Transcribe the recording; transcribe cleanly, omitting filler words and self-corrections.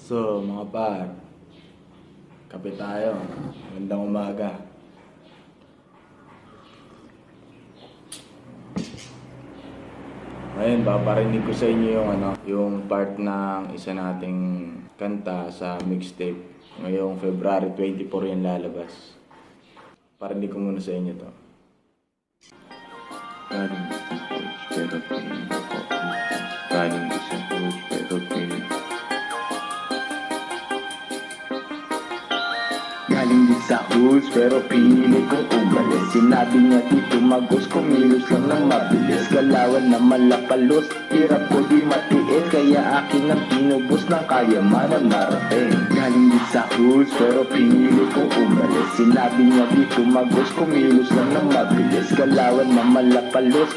So, mga par, kape tayo. Magandang umaga. Ngayon, paparinig ko sa inyo yung part ng isa nating kanta sa mixtape. Ngayong February 24 yan lalabas. Parinig ko muna sa inyo to. Galing sa coach pero piling ako. Galing sa coach pero piling Galing din sa hoods pero pinili kong umalis. Sinabi niya dito magos, kumilos lang ng mabilis. Galawan na malapalos, hirap ko di matiis. Kaya akin ang pinubos ng kaya man narating. Galing din sa hoods pero pinili kong umalis. Sinabi niya dito magos, kumilos lang ng mabilis. Galawan na malapalos,